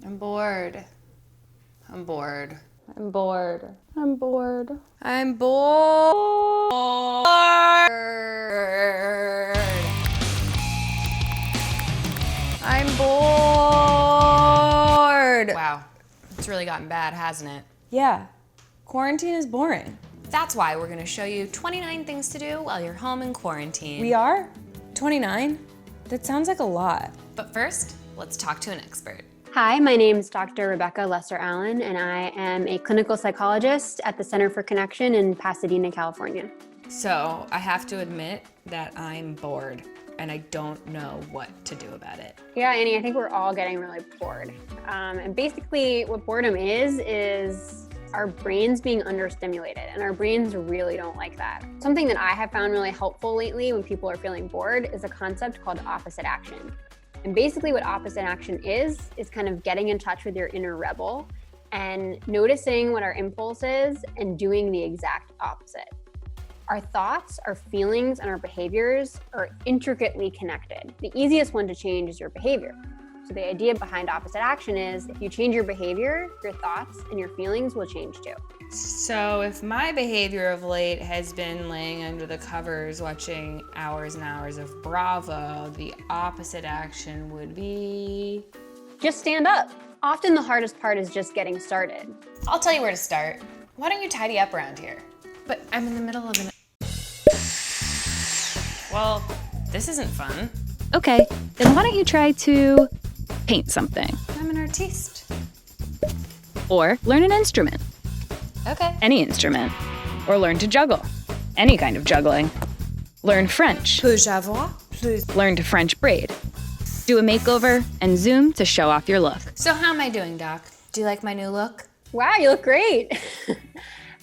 I'm bored. I'm bored. I'm bored. I'm bored. I'm bored. I'm bored. Wow, it's really gotten bad, hasn't it? Yeah, quarantine is boring. That's why we're gonna show you 29 things to do while you're home in quarantine. We are? 29? That sounds like a lot. But first, let's talk to an expert. Hi, my name is Dr. Rebecca Lesser-Allen, and I am a clinical psychologist at the Center for Connection in Pasadena, California. So I have to admit that I'm bored and I don't know what to do about it. Yeah, Annie, I think we're all getting really bored. And basically what boredom is our brains being understimulated, and our brains really don't like that. Something that I have found really helpful lately when people are feeling bored is a concept called opposite action. And basically what opposite action is kind of getting in touch with your inner rebel and noticing what our impulse is and doing the exact opposite. Our thoughts, our feelings, and our behaviors are intricately connected. The easiest one to change is your behavior. So the idea behind opposite action is if you change your behavior, your thoughts and your feelings will change too. So if my behavior of late has been laying under the covers watching hours and hours of Bravo, the opposite action would be... just stand up. Often the hardest part is just getting started. I'll tell you where to start. Why don't you tidy up around here? But I'm in the middle of an... Well, this isn't fun. Okay, then why don't you try to paint something? I'm an artiste. Or learn an instrument. Okay. Any instrument. Or learn to juggle. Any kind of juggling. Learn French. Peux j'avoir? Learn to French braid. Do a makeover and Zoom to show off your look. So how am I doing, Doc? Do you like my new look? Wow, you look great.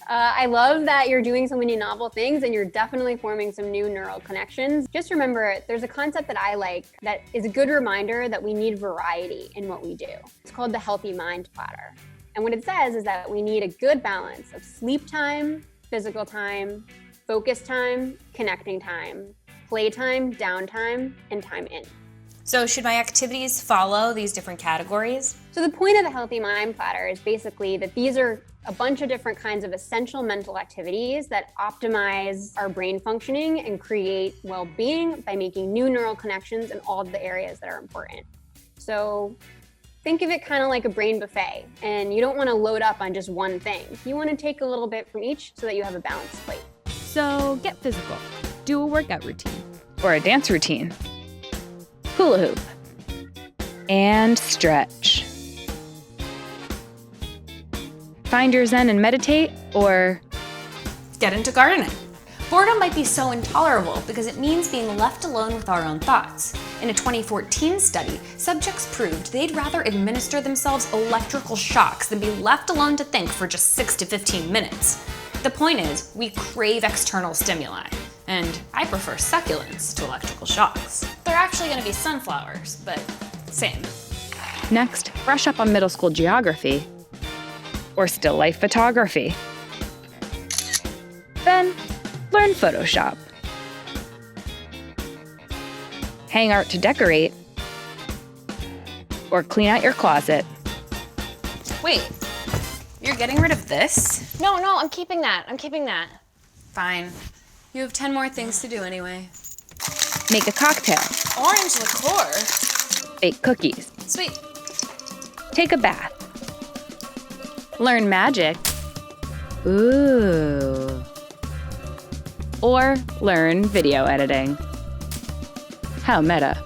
I love that you're doing so many novel things and you're definitely forming some new neural connections. Just remember, there's a concept that I like that is a good reminder that we need variety in what we do. It's called the healthy mind platter. And what it says is that we need a good balance of sleep time, physical time, focus time, connecting time, playtime, downtime, and time in. So should my activities follow these different categories? So the point of the healthy mind platter is basically that these are a bunch of different kinds of essential mental activities that optimize our brain functioning and create well-being by making new neural connections in all of the areas that are important. So think of it kind of like a brain buffet, and you don't want to load up on just one thing. You want to take a little bit from each so that you have a balanced plate. So get physical. Do a workout routine. Or a dance routine. Hula hoop. And stretch. Find your zen and meditate, or Get into gardening. Boredom might be so intolerable because it means being left alone with our own thoughts. In a 2014 study, subjects proved they'd rather administer themselves electrical shocks than be left alone to think for just 6 to 15 minutes. The point is, we crave external stimuli, and I prefer succulents to electrical shocks. They're actually gonna be sunflowers, but same. next, brush up on middle school geography. Or still life photography. Then, learn Photoshop. Hang art to decorate. Or clean out your closet. Wait, you're getting rid of this? No, I'm keeping that. Fine. You have 10 more things to do anyway. Make a cocktail. Orange liqueur? Bake cookies. Sweet. Take a bath. Learn magic. Ooh. Or learn video editing. How meta.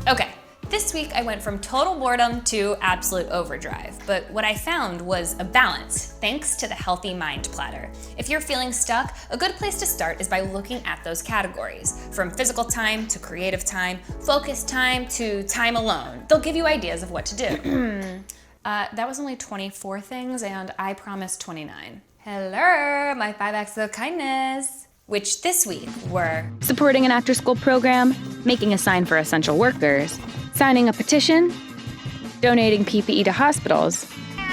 Okay, this week I went from total boredom to absolute overdrive, but what I found was a balance thanks to the Healthy Mind Platter. If you're feeling stuck, a good place to start is by looking at those categories, from physical time to creative time, focus time to time alone. They'll give you ideas of what to do. That was only 24 things, and I promised 29. Hello, my 5 acts of kindness, which this week were Supporting an after-school program, making a sign for essential workers, signing a petition, donating PPE to hospitals,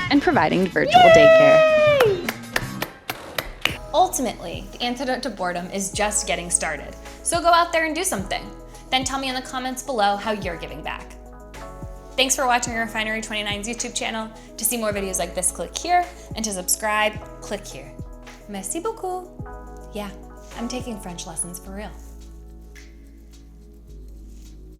and providing virtual daycare. Ultimately, the antidote to boredom is just getting started. So go out there and do something. Then tell me in the comments below how you're giving back. Thanks for watching Refinery29's YouTube channel. To see more videos like this, click here, and to subscribe, click here. Merci beaucoup. Yeah, I'm taking French lessons for real.